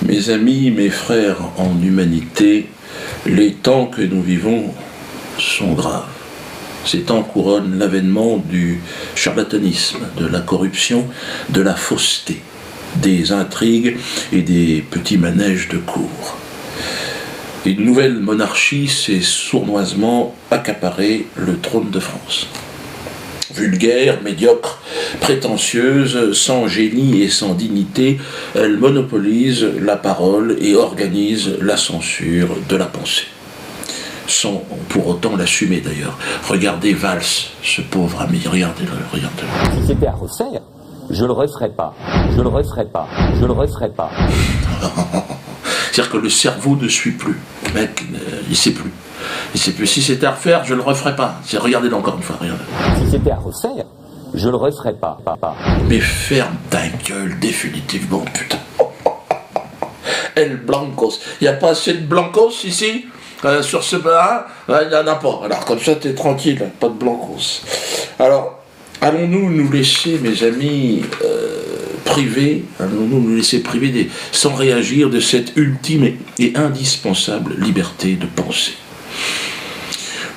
Mes amis, mes frères en humanité, les temps que nous vivons sont graves. Ces temps couronnent l'avènement du charlatanisme, de la corruption, de la fausseté, des intrigues et des petits manèges de cour. Une nouvelle monarchie s'est sournoisement accaparé le trône de France. Vulgaire, médiocre, prétentieuse, sans génie et sans dignité, elle monopolise la parole et organise la censure de la pensée. Sans pour autant l'assumer d'ailleurs. Regardez Valls, ce pauvre ami, regardez-le, regardez-le. Si c'était à refaire, je le referais pas, je le referais pas, je le referais pas. C'est-à-dire que le cerveau ne suit plus. Le mec, il sait plus. Il sait plus. Si c'était à refaire, je le referais pas. Regardez-le encore une fois, regardez. Si c'était à refaire, je le referais pas, papa. Mais ferme ta gueule définitivement, putain. El Blancos. Il n'y a pas assez de Blancos ici sur ce bar, il n'y en a pas. Alors comme ça, t'es tranquille, pas de Blancos. Alors, allons-nous nous laisser, mes amis, privés, allons-nous nous laisser priver sans réagir de cette ultime et indispensable liberté de penser.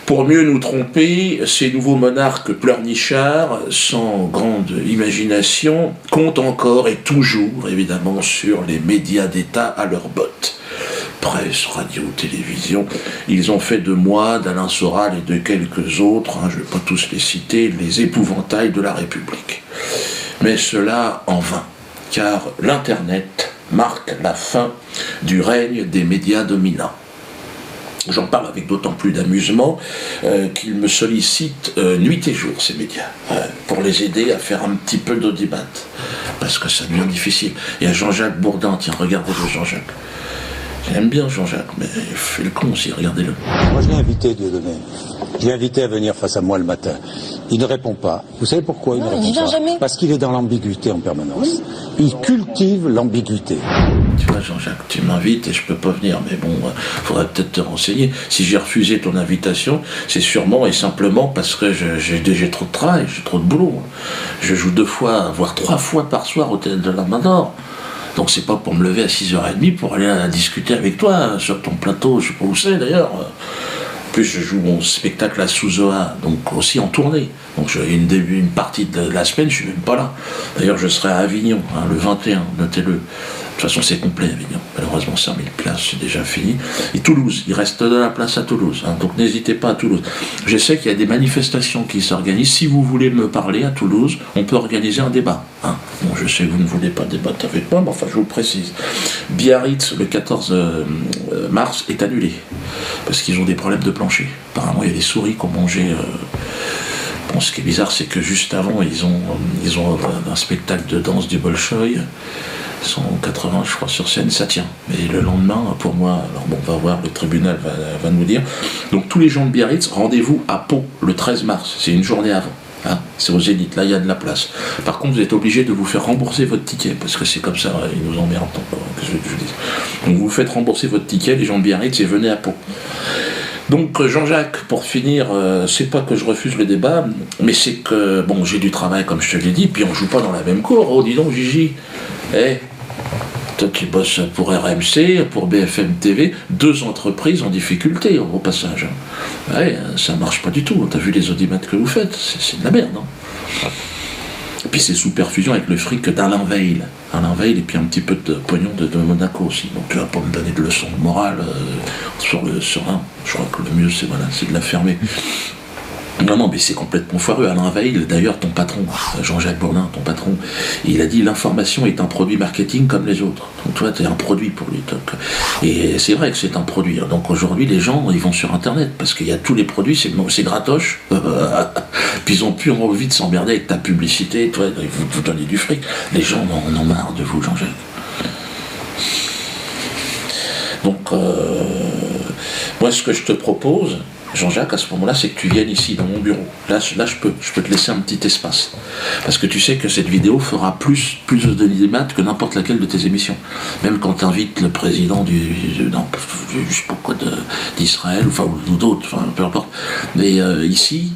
Pour mieux nous tromper, ces nouveaux monarques pleurnichards, sans grande imagination, comptent encore et toujours, évidemment, sur les médias d'État à leurs bottes. Presse, radio, télévision, ils ont fait de moi, d'Alain Soral et de quelques autres, je ne vais pas tous les citer, les épouvantails de la République. Mais cela en vain, car l'Internet marque la fin du règne des médias dominants. J'en parle avec d'autant plus d'amusement qu'ils me sollicitent nuit et jour, ces médias, pour les aider à faire un petit peu d'audimat, parce que ça devient difficile. Il y a Jean-Jacques Bourdin, tiens, regardez-le Jean-Jacques. J'aime bien Jean-Jacques, mais il fait le con aussi, regardez-le. Moi je l'ai invité, Dieudonné. Je l'ai invité à venir face à moi le matin. Il ne répond pas. Vous savez pourquoi il ne répond pas? Jamais. Parce qu'il est dans l'ambiguïté en permanence. Il cultive l'ambiguïté. Tu vois Jean-Jacques, tu m'invites et je peux pas venir, mais bon, faudrait peut-être te renseigner. Si j'ai refusé ton invitation, c'est sûrement et simplement parce que j'ai trop de travail, j'ai trop de boulot. Je joue 2 fois, voire 3 fois par soir au Théâtre de la Main d'Or. Donc c'est pas pour me lever à 6h30 pour aller discuter avec toi sur ton plateau, je sais pas où c'est d'ailleurs. En plus je joue mon spectacle à Souzoa, donc aussi en tournée. Donc une partie de la semaine, je suis même pas là. D'ailleurs je serai à Avignon, le 21, notez-le. De toute façon c'est complet Avignon, malheureusement 5000 places, c'est déjà fini. Et Toulouse, il reste de la place à Toulouse, donc n'hésitez pas à Toulouse. Je sais qu'il y a des manifestations qui s'organisent, si vous voulez me parler à Toulouse, on peut organiser un débat. Bon, je sais que vous ne voulez pas débattre avec moi, mais enfin je vous le précise. Biarritz, le 14 mars, est annulé, parce qu'ils ont des problèmes de plancher. Apparemment il y a des souris qui ont mangé... Bon, ce qui est bizarre, c'est que juste avant, ils ont un spectacle de danse du Bolchoï. 180, je crois, sur scène, ça tient. Mais le lendemain, pour moi, alors bon, on va voir, le tribunal va nous dire. Donc tous les gens de Biarritz, rendez-vous à Pau le 13 mars, c'est une journée avant. C'est au Zénith, là il y a de la place. Par contre, vous êtes obligé de vous faire rembourser votre ticket, parce que c'est comme ça, ils nous emmerdent. Qu'est-ce que je vous dis ? Donc vous faites rembourser votre ticket, les gens de Biarritz, et venez à Pau. Donc Jean-Jacques, pour finir, c'est pas que je refuse le débat, mais c'est que, bon, j'ai du travail comme je te l'ai dit, puis on joue pas dans la même cour. Oh, dis donc Gigi, toi qui bosses pour RMC, pour BFM TV, 2 entreprises en difficulté au passage. Ouais, ça marche pas du tout, t'as vu les audimats que vous faites, c'est de la merde, hein. Et puis c'est sous perfusion avec le fric d'Alain Veil. Alain Veil et puis un petit peu de pognon de Monaco aussi. Donc tu vas pas me donner de leçons de morale sur un. Je crois que le mieux c'est de la fermer. Non, mais c'est complètement foireux. Alain Veil, d'ailleurs, ton patron, Jean-Jacques Bourdin, ton patron, il a dit l'information est un produit marketing comme les autres. Donc toi, tu es un produit pour lui. Donc, et c'est vrai que c'est un produit. Donc aujourd'hui, les gens, ils vont sur Internet parce qu'il y a tous les produits, c'est gratoche. Puis ils ont plus envie de s'emmerder avec ta publicité. Toi, vous donnez du fric. Les gens en ont marre de vous, Jean-Jacques. Donc, moi, ce que je te propose, Jean-Jacques, à ce moment-là, c'est que tu viennes ici, dans mon bureau. Là, je peux te laisser un petit espace. Parce que tu sais que cette vidéo fera plus de démat que n'importe laquelle de tes émissions. Même quand tu invites le président je sais pas quoi, d'Israël, enfin, ou d'autres, enfin, peu importe. Mais ici,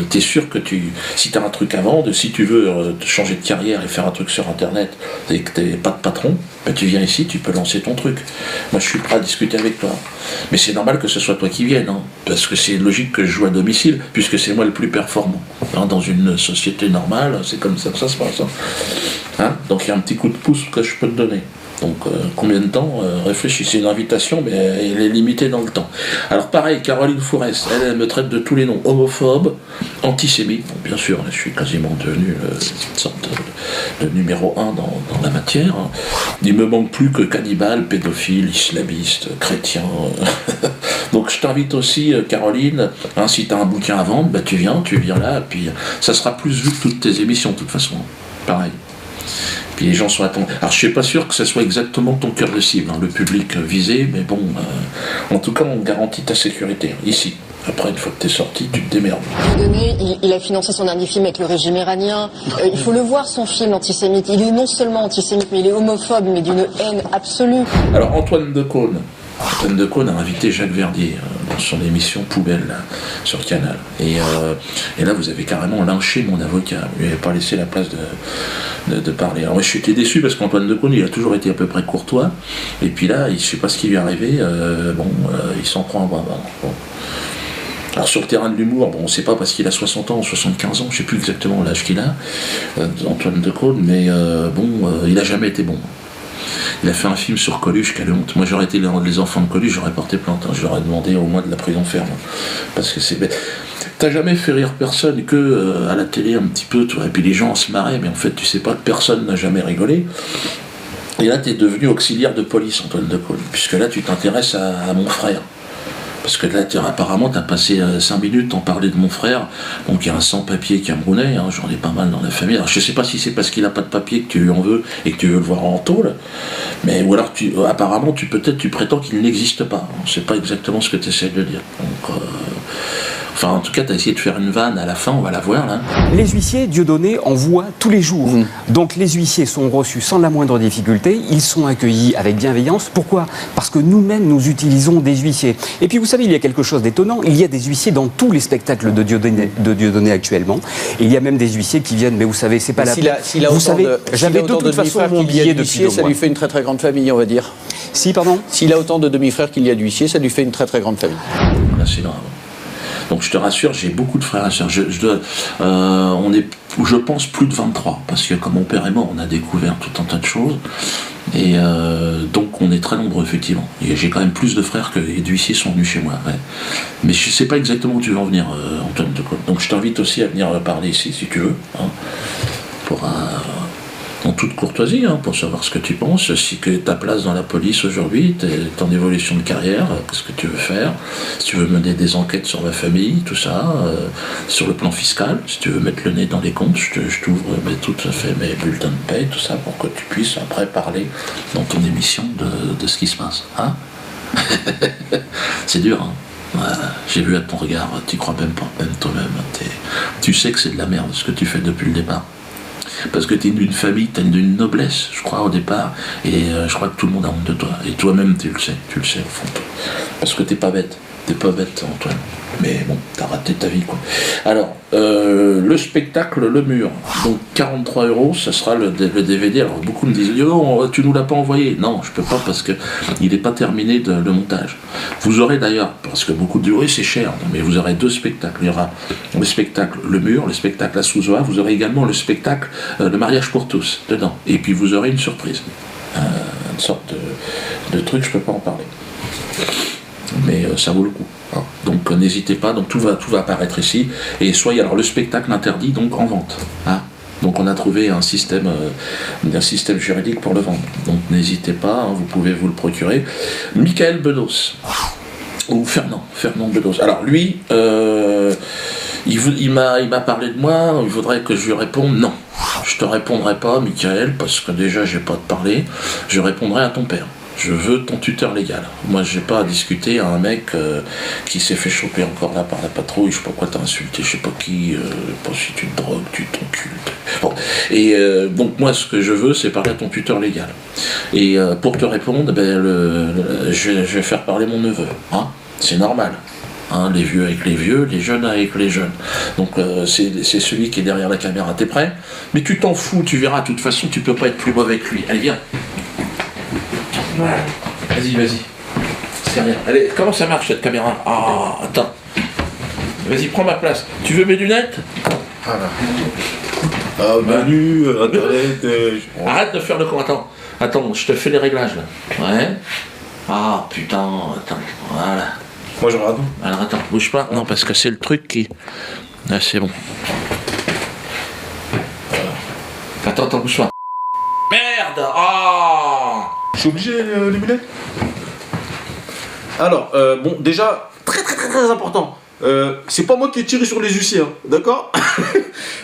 tu es sûr que si tu as un truc à vendre, si tu veux changer de carrière et faire un truc sur Internet, et que tu n'es pas de patron, ben, tu viens ici, tu peux lancer ton truc. Moi, je suis prêt à discuter avec toi. Mais c'est normal que ce soit toi qui viennes, hein, parce que c'est logique que je joue à domicile, puisque c'est moi le plus performant. Hein, dans une société normale, c'est comme ça que ça se passe. Hein. Donc il y a un petit coup de pouce que je peux te donner. Donc combien de temps réfléchis, c'est une invitation, mais elle est limitée dans le temps. Alors pareil, Caroline Fourès, elle me traite de tous les noms, homophobe, antisémite. Bon, bien sûr, je suis quasiment devenu une sorte de numéro 1 dans la matière. Hein. Il me manque plus que cannibale, pédophile, islamiste, chrétien. Donc je t'invite aussi, Caroline, hein, si tu as un bouquin à vendre, bah, tu viens là, et puis ça sera plus vu que toutes tes émissions, de toute façon. Pareil. Puis les gens sont attendus. Alors je suis pas sûr que ce soit exactement ton cœur de cible, hein, le public visé, mais bon, en tout cas on garantit ta sécurité, ici. Après, une fois que t'es sorti, tu te démerdes. Dieudonné, il a financé son dernier film avec le régime iranien. Il faut le voir, son film antisémite. Il est non seulement antisémite, mais il est homophobe, mais d'une haine absolue. Alors Antoine Decaune a invité Jacques Verdier dans son émission Poubelle là, sur Canal. Et là, vous avez carrément lynché mon avocat. Vous lui avez pas laissé la place de parler. Alors moi, j'étais déçu parce qu'Antoine Decaune, il a toujours été à peu près courtois. Et puis là, je sais pas ce qui lui est arrivé. Il s'en prend un bras. Bon. Alors sur le terrain de l'humour, bon, on ne sait pas parce qu'il a 60 ans ou 75 ans, je ne sais plus exactement l'âge qu'il a, Antoine Decaune, mais il n'a jamais été bon. Il a fait un film sur Coluche, quelle honte. Moi j'aurais été les enfants de Coluche, j'aurais porté plainte, hein. Je leur ai demandé au moins de la prison ferme. Parce que c'est... T'as jamais fait rire personne que à la télé un petit peu, toi. Et puis les gens se marraient, mais en fait tu sais pas que personne n'a jamais rigolé. Et là tu es devenu auxiliaire de police, Antoine Decaune, puisque là tu t'intéresses à mon frère. Parce que là, apparemment, tu as passé 5 minutes à en parler de mon frère, donc il y a un sans-papier camerounais, hein, j'en ai pas mal dans la famille. Alors je sais pas si c'est parce qu'il n'a pas de papier que tu lui en veux et que tu veux le voir en tôle, mais ou alors apparemment tu prétends qu'il n'existe pas. On ne sait pas exactement ce que tu essaies de dire. Donc, enfin, en tout cas, tu as essayé de faire une vanne à la fin, on va la voir là. Les huissiers, Dieudonné en voit tous les jours. Donc les huissiers sont reçus sans la moindre difficulté, ils sont accueillis avec bienveillance. Pourquoi ? Parce que nous-mêmes, nous utilisons des huissiers. Et puis vous savez, il y a quelque chose d'étonnant, il y a des huissiers dans tous les spectacles de Dieudonné actuellement. Et il y a même des huissiers qui viennent, mais vous savez, c'est pas la peine. Vous savez, j'avais de toute façon mon billet depuis 2 mois. Ça lui fait une très très grande famille, on va dire. Si, pardon ? S'il a autant de demi-frères qu'il y a d'huissiers, ça lui fait une très très grande famille. Là, c'est grave. Donc je te rassure, j'ai beaucoup de frères et sœurs. On est, je pense, plus de 23, parce que comme mon père est mort, on a découvert tout un tas de choses. Et donc on est très nombreux, effectivement. Et j'ai quand même plus de frères que d'huissiers sont venus chez moi. Ouais. Mais je ne sais pas exactement où tu veux en venir, Antoine Decaune. Donc je t'invite aussi à venir parler ici, si tu veux. Hein, en toute courtoisie, hein, pour savoir ce que tu penses, si que ta place dans la police aujourd'hui, ton évolution de carrière, qu'est-ce que tu veux faire, si tu veux mener des enquêtes sur ma famille, tout ça, sur le plan fiscal, si tu veux mettre le nez dans les comptes, je t'ouvre tout à fait mes bulletins de paie, tout ça, pour que tu puisses après parler dans ton émission de ce qui se passe. Hein. C'est dur, hein. J'ai vu à ton regard, tu crois même pas, même toi-même, tu sais que c'est de la merde ce que tu fais depuis le départ. Parce que tu es d'une famille, tu es d'une noblesse, je crois, au départ, et je crois que tout le monde a honte de toi. Et toi-même, tu le sais au fond. Parce que t'es pas bête, Antoine. Mais bon, t'as raté ta vie, quoi. Alors, le spectacle Le Mur, donc 43 €, ça sera le DVD. Alors, beaucoup me disent, oh, tu nous l'as pas envoyé. Non, je peux pas, parce que il n'est pas terminé le montage. Vous aurez d'ailleurs, parce que beaucoup disent, oui, c'est cher, mais vous aurez 2 spectacles. Il y aura le spectacle Le Mur, le spectacle La Souzoa, vous aurez également le spectacle Le Mariage pour tous, dedans. Et puis, vous aurez une surprise. Une sorte de truc, je peux pas en parler. Mais ça vaut le coup. Hein. Donc n'hésitez pas, donc tout va apparaître ici. Et soyez, alors le spectacle interdit donc en vente. Hein. Donc on a trouvé un système juridique pour le vendre. Donc n'hésitez pas, hein, vous pouvez vous le procurer. Michael Bedos, ou Fernand Bedos. Alors lui, il m'a parlé de moi, il voudrait que je lui réponde non. Je te répondrai pas, Michael, parce que déjà j'ai pas de parler, je répondrai à ton père. Je veux ton tuteur légal. Moi, j'ai pas à discuter à un mec qui s'est fait choper encore là par la patrouille. Je sais pas quoi t'as insulté, je sais pas qui. Pas si tu te drogues, tu t'encules. Bon. Et donc moi, ce que je veux, c'est parler à ton tuteur légal. Et pour te répondre, je vais faire parler mon neveu. Hein, c'est normal. Hein, les vieux avec les vieux, les jeunes avec les jeunes. Donc c'est celui qui est derrière la caméra. T'es prêt? Mais tu t'en fous, tu verras. De toute façon, tu peux pas être plus mauvais que lui. Allez, viens. Vas-y. C'est rien. Allez, comment ça marche cette caméra? Ah, attends. Vas-y, prends ma place. Tu veux mes lunettes? Voilà. Ah, menu, internet. Arrête de faire le con. Attends, je te fais les réglages là. Ouais. Ah, putain, attends. Voilà. Moi, je regarde. Alors attends, bouge pas. Non, parce que c'est le truc qui. Ah, c'est bon. Attends, bouge pas. Merde! Ah! Je suis obligé, les lunettes. Alors, bon, déjà, très important. C'est pas moi qui ai tiré sur les huissiers, hein, d'accord?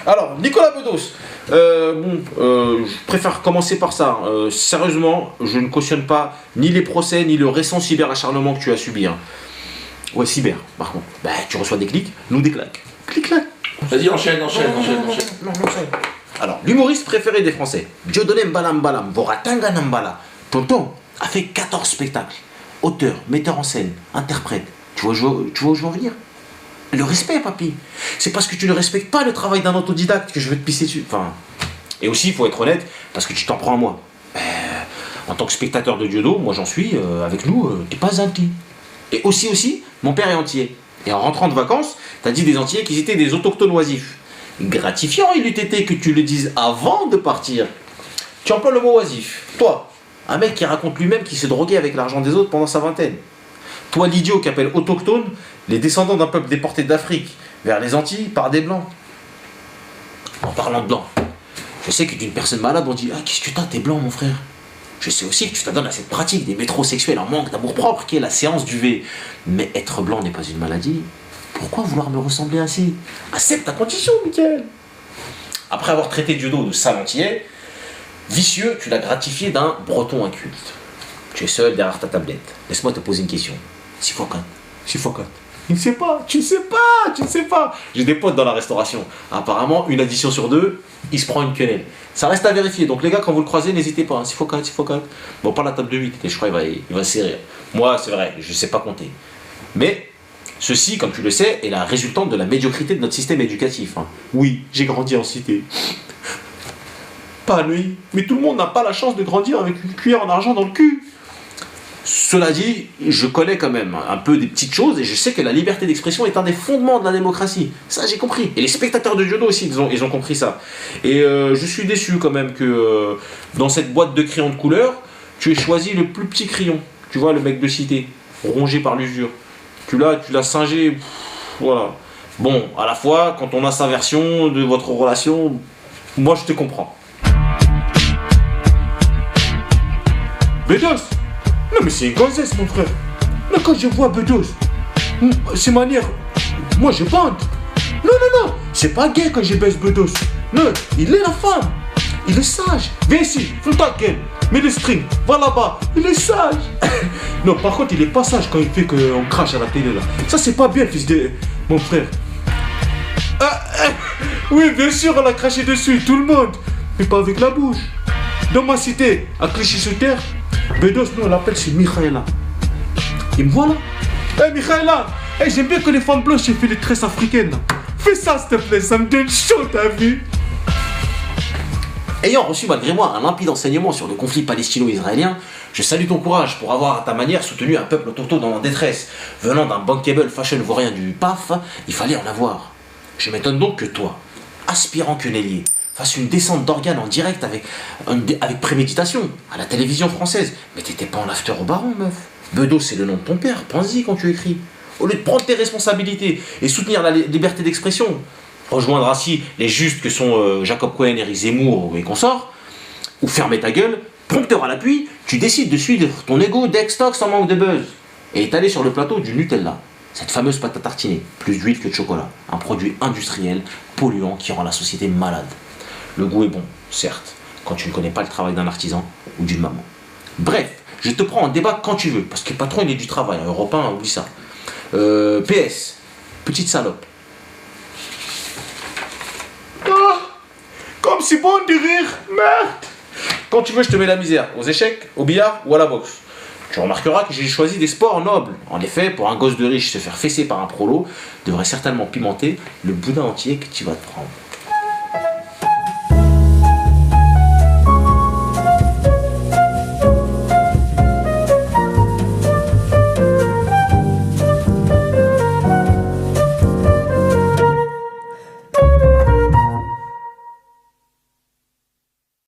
Alors, Nicolas Bedos. Je préfère commencer par ça. Sérieusement, je ne cautionne pas ni les procès, ni le récent cyberacharnement que tu as subi. Hein. Ouais, cyber, par contre. Bah, tu reçois des clics, nous des claques. Clic-clac. Vas-y, enchaîne. Non, alors, l'humoriste préféré des Français, Dieudonné Mbalam, Voratanga Nambala, Tonton, a fait 14 spectacles. Auteur, metteur en scène, interprète. Tu vois où je veux en venir? Le respect, papy. C'est parce que tu ne respectes pas le travail d'un autodidacte que je vais te pisser dessus. Enfin, et aussi, il faut être honnête, parce que tu t'en prends à moi. En tant que spectateur de Diodo, moi j'en suis, avec nous, t'es pas anti. Et aussi, mon père est antillais. Et en rentrant de vacances, t'as dit des Antillais qu'ils étaient des autochtones oisifs. Gratifiant il eût été que tu le dises avant de partir. Tu emploies le mot oisif. Toi, un mec qui raconte lui-même qu'il s'est drogué avec l'argent des autres pendant sa vingtaine. Toi, l'idiot qui appelle autochtone les descendants d'un peuple déporté d'Afrique vers les Antilles par des blancs. En parlant de blanc, je sais que d'une personne malade, on dit « Ah, qu'est-ce que t'es blanc, mon frère ?» Je sais aussi que tu t'adonnes à cette pratique des métrosexuels en manque d'amour-propre qui est la séance du V. Mais être blanc n'est pas une maladie. Pourquoi vouloir me ressembler ainsi? Accepte ta condition, Mickaël. Après avoir traité Diodo de sale antillais, vicieux, tu l'as gratifié d'un breton inculte. Tu es seul derrière ta tablette. Laisse-moi te poser une question. Sifocat. Tu ne sais pas. J'ai des potes dans la restauration. Apparemment, une addition sur deux, il se prend une quenelle. Ça reste à vérifier. Donc les gars, quand vous le croisez, n'hésitez pas. Sifocat. Bon, pas la table de 8. Et je crois qu'il va serrer. Moi, c'est vrai, je ne sais pas compter. Mais ceci, comme tu le sais, est la résultante de la médiocrité de notre système éducatif. Hein. Oui, j'ai grandi en cité. Pas lui. Mais tout le monde n'a pas la chance de grandir avec une cuillère en argent dans le cul. Cela dit, je connais quand même un peu des petites choses et je sais que la liberté d'expression est un des fondements de la démocratie. Ça, j'ai compris. Et les spectateurs de Diodo aussi, ils ont compris ça. Et je suis déçu quand même que dans cette boîte de crayons de couleur, tu aies choisi le plus petit crayon. Tu vois, le mec de cité, rongé par l'usure. Tu l'as singé. Voilà. Bon, à la fois, quand on a sa version de votre relation, moi je te comprends. Bedos! Non mais c'est une gonzesse mon frère. Là quand je vois Bedos, ses manières, moi je bande. Non, c'est pas gay quand je baisse Bedos. Non, il est la femme. Il est sage. Viens ici, fous ta gueule. Mets le string, va là-bas. Il est sage. Non, par contre, il est pas sage quand il fait qu'on crache à la télé là. Ça c'est pas bien, fils de mon frère. Oui, bien sûr, on a craché dessus, tout le monde. Mais pas avec la bouche. Dans ma cité, à Clichy-sur-Terre, Bedos, nous on l'appelle, c'est Michaela. Et me voilà. Michaela, j'aime bien que les femmes blanches aient fait les tresses africaines. Là. Fais ça, s'il te plaît, ça me donne chaud, t'as vu? Ayant reçu malgré moi un limpide enseignement sur le conflit palestino-israélien, je salue ton courage pour avoir à ta manière soutenu un peuple autochtone en détresse. Venant d'un bankable fashion vaurien du PAF, il fallait en avoir. Je m'étonne donc que toi, aspirant quenellier, fasse une descente d'organes en direct avec préméditation, à la télévision française. Mais t'étais pas en after au baron, meuf. Bedos, c'est le nom de ton père, pense-y quand tu écris. Au lieu de prendre tes responsabilités et soutenir la liberté d'expression, rejoindre ainsi les justes que sont Jacob Cohen, Éric Zemmour et consorts, ou fermer ta gueule, prompteur à l'appui, tu décides de suivre ton ego d'ex-tox en manque de buzz, et étaler sur le plateau du Nutella. Cette fameuse pâte à tartiner, plus d'huile que de chocolat, un produit industriel, polluant qui rend la société malade. Le goût est bon, certes, quand tu ne connais pas le travail d'un artisan ou d'une maman. Bref, je te prends en débat quand tu veux, parce que le patron, il est du travail, hein, Europe 1, oublie ça. PS, petite salope. Ah, comme c'est bon de rire, merde. Quand tu veux, je te mets la misère, aux échecs, au billard ou à la boxe. Tu remarqueras que j'ai choisi des sports nobles. En effet, pour un gosse de riche se faire fesser par un prolo devrait certainement pimenter le boudin entier que tu vas te prendre.